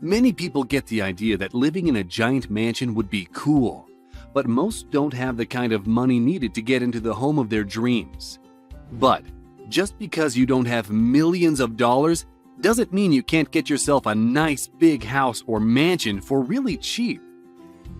Many people get the idea that living in a giant mansion would be cool, but most don't have the kind of money needed to get into the home of their dreams. But just because you don't have millions of dollars doesn't mean you can't get yourself a nice big house or mansion for really cheap.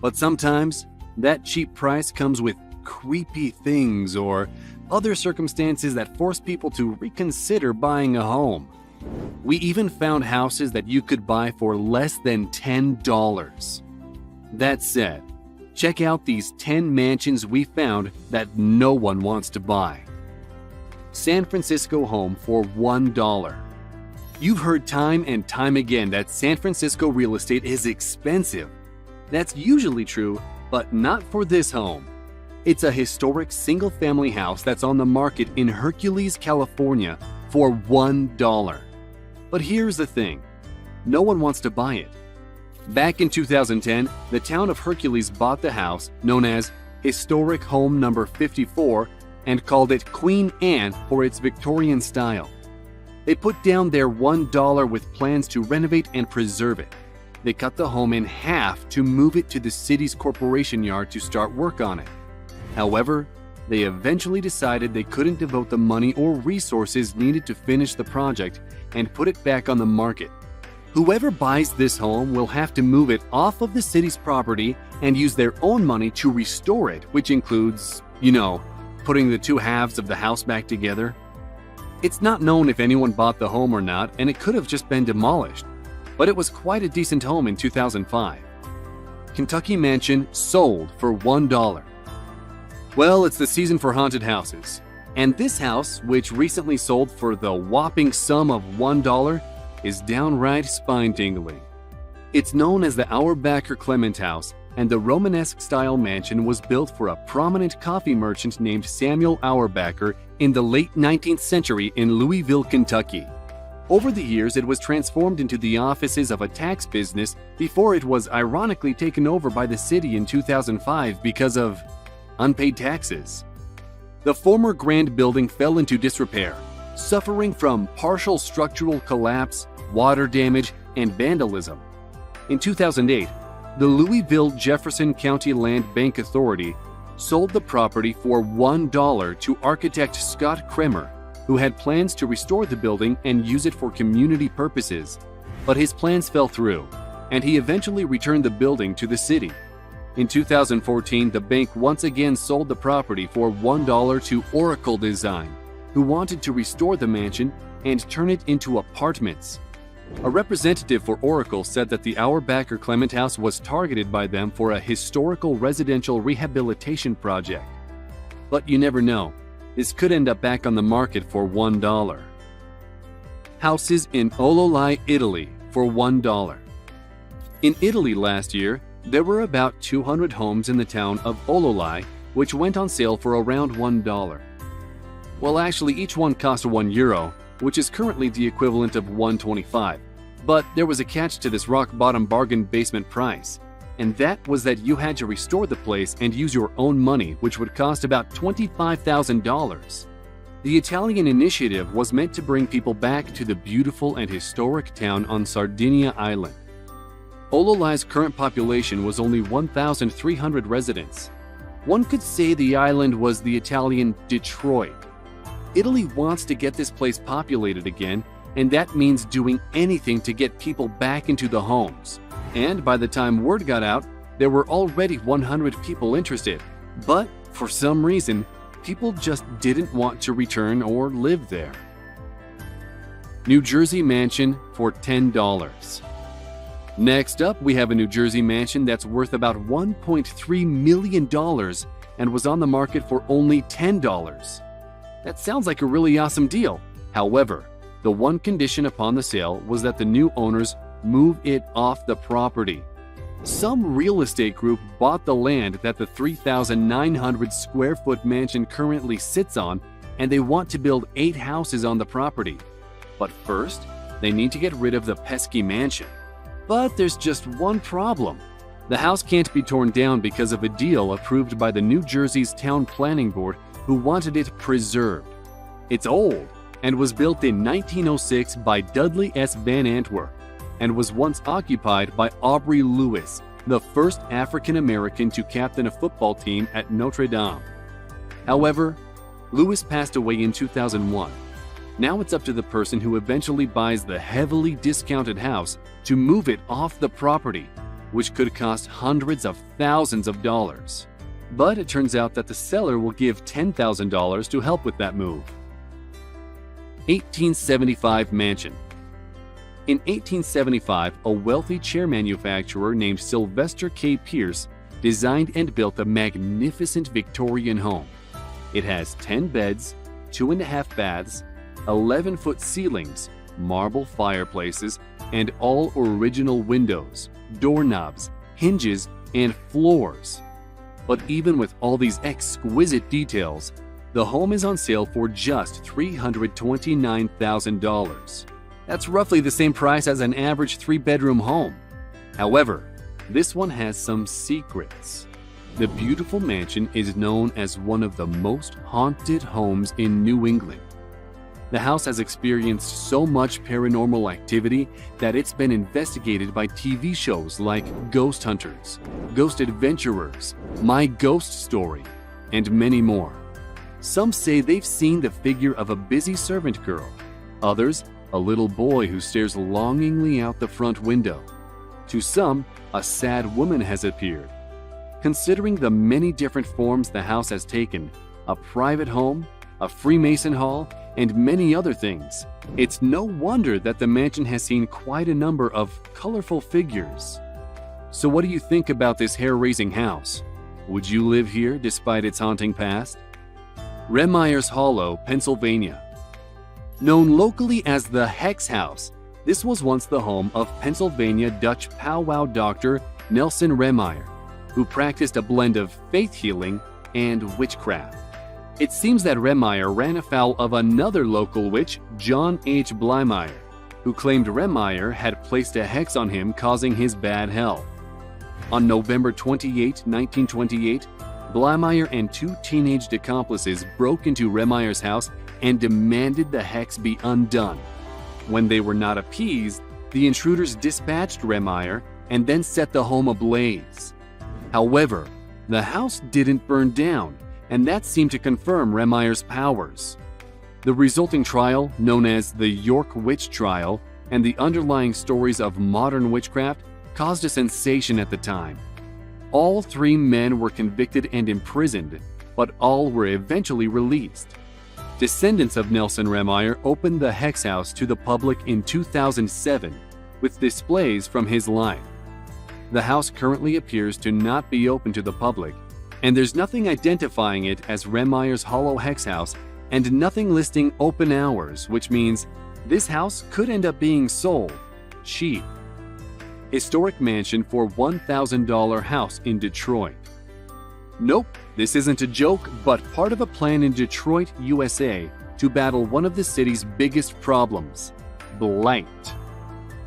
But sometimes that cheap price comes with creepy things or other circumstances that force people to reconsider buying a home. We even found houses that you could buy for less than $10. That said, check out these 10 mansions we found that no one wants to buy. San Francisco home for $1. You've heard time and time again that San Francisco real estate is expensive. That's usually true, but not for this home. It's a historic single-family house that's on the market in Hercules, California for $1. But here's the thing, no one wants to buy it. Back in 2010, the town of Hercules bought the house, known as Historic Home Number 54, and called it Queen Anne for its Victorian style. They put down their $1 with plans to renovate and preserve it. They cut the home in half to move it to the city's corporation yard to start work on it. However, they eventually decided they couldn't devote the money or resources needed to finish the project and put it back on the market. Whoever buys this home will have to move it off of the city's property and use their own money to restore it, which includes, putting the two halves of the house back together. It's not known if anyone bought the home or not, and it could have just been demolished. But it was quite a decent home in 2005. Kentucky mansion sold for $1. Well, it's the season for haunted houses. And this house, which recently sold for the whopping sum of $1, is downright spine-tingling. It's known as the Auerbacher Clement House, and the Romanesque-style mansion was built for a prominent coffee merchant named Samuel Auerbacher in the late 19th century in Louisville, Kentucky. Over the years, it was transformed into the offices of a tax business before it was ironically taken over by the city in 2005 because of unpaid taxes. The former grand building fell into disrepair, suffering from partial structural collapse, water damage, and vandalism. In 2008, the Louisville Jefferson County Land Bank Authority sold the property for $1 to architect Scott Kremer, who had plans to restore the building and use it for community purposes. But his plans fell through, and he eventually returned the building to the city. In 2014, the bank once again sold the property for $1 to Oracle Design, who wanted to restore the mansion and turn it into apartments. A representative for Oracle said that the Auerbacher Clement House was targeted by them for a historical residential rehabilitation project. But you never know. This could end up back on the market for $1. Houses in Ololai, Italy for $1. In Italy last year, there were about 200 homes in the town of Ololai, which went on sale for around $1. Well, actually, each one cost €1, which is currently the equivalent of $1.25. But there was a catch to this rock-bottom bargain basement price, and that was that you had to restore the place and use your own money, which would cost about $25,000. The Italian initiative was meant to bring people back to the beautiful and historic town on Sardinia Island. Ololai's current population was only 1,300 residents. One could say the island was the Italian Detroit. Italy wants to get this place populated again, and that means doing anything to get people back into the homes. And by the time word got out, there were already 100 people interested. But for some reason, people just didn't want to return or live there. New Jersey mansion for $10. Next up, we have a New Jersey mansion that's worth about $1.3 million and was on the market for only $10. That sounds like a really awesome deal. However, the one condition upon the sale was that the new owners move it off the property. Some real estate group bought the land that the 3,900 square foot mansion currently sits on, and they want to build 8 houses on the property. But first, they need to get rid of the pesky mansion. But there's just one problem. The house can't be torn down because of a deal approved by the New Jersey's Town Planning Board, who wanted it preserved. It's old and was built in 1906 by Dudley S. Van Antwerp. and was once occupied by Aubrey Lewis, the first African American to captain a football team at Notre Dame. However, Lewis passed away in 2001. Now it's up to the person who eventually buys the heavily discounted house to move it off the property, which could cost hundreds of thousands of dollars. But it turns out that the seller will give $10,000 to help with that move. 1875 mansion. In 1875, a wealthy chair manufacturer named Sylvester K. Pierce designed and built a magnificent Victorian home. It has 10 beds, 2.5 baths, 11-foot ceilings, marble fireplaces, and all original windows, doorknobs, hinges, and floors. But even with all these exquisite details, the home is on sale for just $329,000. That's roughly the same price as an average 3-bedroom home. However, this one has some secrets. The beautiful mansion is known as one of the most haunted homes in New England. The house has experienced so much paranormal activity that it's been investigated by TV shows like Ghost Hunters, Ghost Adventurers, My Ghost Story, and many more. Some say they've seen the figure of a busy servant girl. Others, a little boy who stares longingly out the front window. To some, a sad woman has appeared. Considering the many different forms the house has taken, a private home, a Freemason hall, and many other things, it's no wonder that the mansion has seen quite a number of colorful figures. So what do you think about this hair-raising house? Would you live here despite its haunting past? Remeyer's Hollow, Pennsylvania. Known locally as the Hex House, this was once the home of Pennsylvania Dutch powwow doctor Nelson Remeyer, who practiced a blend of faith healing and witchcraft. It seems that Remeyer ran afoul of another local witch, John H. Blymeyer, who claimed Remeyer had placed a hex on him, causing his bad health. On November 28, 1928, Blymeyer and 2 teenaged accomplices broke into Remeyer's house and demanded the hex be undone. When they were not appeased, the intruders dispatched Remeyer and then set the home ablaze. However, the house didn't burn down, and that seemed to confirm Remeyer's powers. The resulting trial, known as the York Witch Trial, and the underlying stories of modern witchcraft caused a sensation at the time. All 3 men were convicted and imprisoned, but all were eventually released. Descendants of Nelson Remeyer opened the Hex House to the public in 2007 with displays from his life. The house currently appears to not be open to the public, and there's nothing identifying it as Remeyer's Hollow Hex House and nothing listing open hours, which means this house could end up being sold cheap. Historic mansion for $1,000 house in Detroit. Nope, this isn't a joke, but part of a plan in Detroit, USA, to battle one of the city's biggest problems, blight.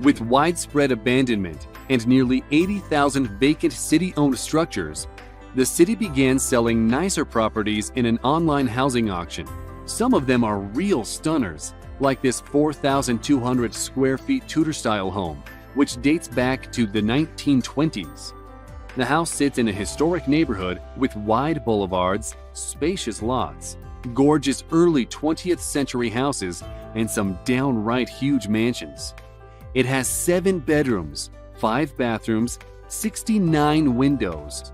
With widespread abandonment and nearly 80,000 vacant city-owned structures, the city began selling nicer properties in an online housing auction. Some of them are real stunners, like this 4,200 square feet Tudor-style home, which dates back to the 1920s. The house sits in a historic neighborhood with wide boulevards, spacious lots, gorgeous early 20th century houses, and some downright huge mansions. It has 7 bedrooms, 5 bathrooms, 69 windows.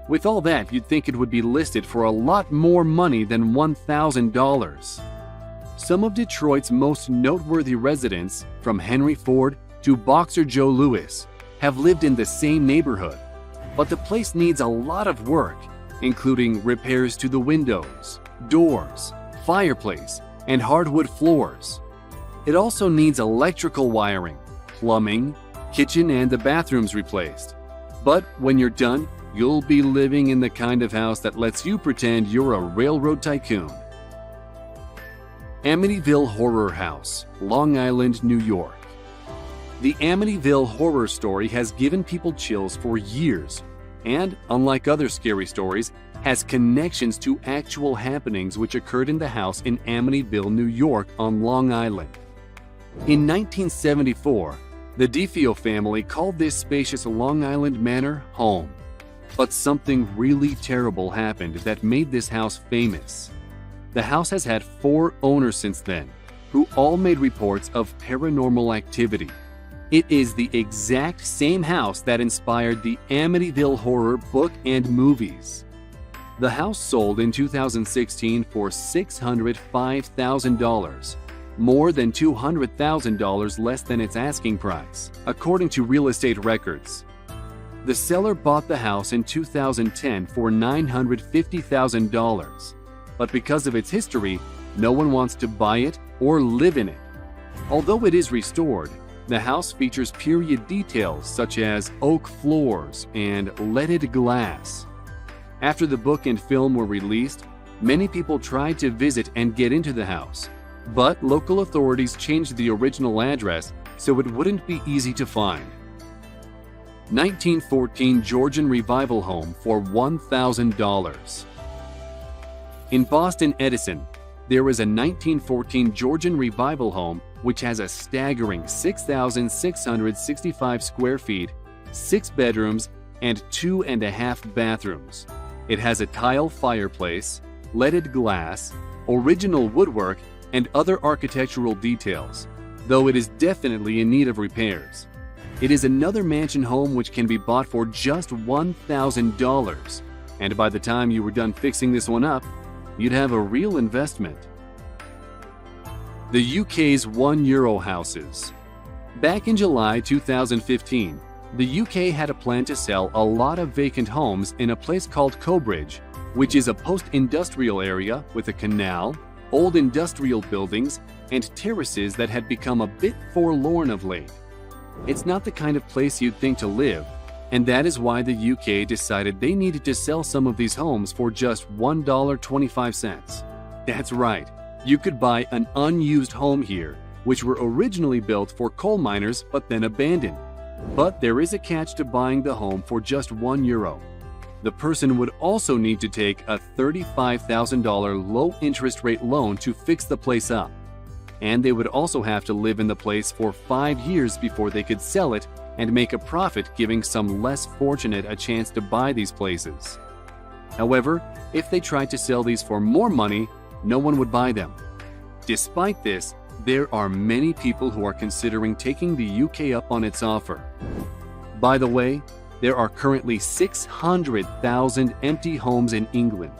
With all that, you'd think it would be listed for a lot more money than $1,000. Some of Detroit's most noteworthy residents, from Henry Ford to Boxer Joe Louis, have lived in the same neighborhood. But the place needs a lot of work, including repairs to the windows, doors, fireplace, and hardwood floors. It also needs electrical wiring, plumbing, kitchen, and the bathrooms replaced. But when you're done, you'll be living in the kind of house that lets you pretend you're a railroad tycoon. Amityville Horror House, Long Island, New York. The Amityville horror story has given people chills for years, and, unlike other scary stories, has connections to actual happenings which occurred in the house in Amityville, New York on Long Island. In 1974, The DeFeo family called this spacious Long Island manor home. But something really terrible happened that made this house famous. The house has had 4 owners since then, who all made reports of paranormal activity. It is the exact same house that inspired the Amityville Horror book and movies. The house sold in 2016 for $605,000, more than $200,000 less than its asking price, according to real estate records. The seller bought the house in 2010 for $950,000, but because of its history, no one wants to buy it or live in it. Although it is restored, the house features period details such as oak floors and leaded glass. After the book and film were released, many people tried to visit and get into the house, but local authorities changed the original address so it wouldn't be easy to find. 1914 Georgian Revival Home for $1,000. In Boston Edison, there is a 1914 Georgian Revival Home which has a staggering 6,665 square feet, 6 bedrooms, and 2.5 bathrooms. It has a tile fireplace, leaded glass, original woodwork, and other architectural details, though it is definitely in need of repairs. It is another mansion home which can be bought for just $1,000, and by the time you were done fixing this one up, you'd have a real investment. The UK's €1 houses. Back in July 2015, the UK had a plan to sell a lot of vacant homes in a place called Cobridge, which is a post-industrial area with a canal, old industrial buildings, and terraces that had become a bit forlorn of late. It's not the kind of place you'd think to live, and that is why the UK decided they needed to sell some of these homes for just $1.25. That's right, you could buy an unused home here, which were originally built for coal miners but then abandoned. But there is a catch to buying the home for just €1. The person would also need to take a $35,000 low-interest rate loan to fix the place up. And they would also have to live in the place for 5 years before they could sell it and make a profit, giving some less fortunate a chance to buy these places. However, if they tried to sell these for more money, no one would buy them. Despite this, there are many people who are considering taking the UK up on its offer. By the way, there are currently 600,000 empty homes in England,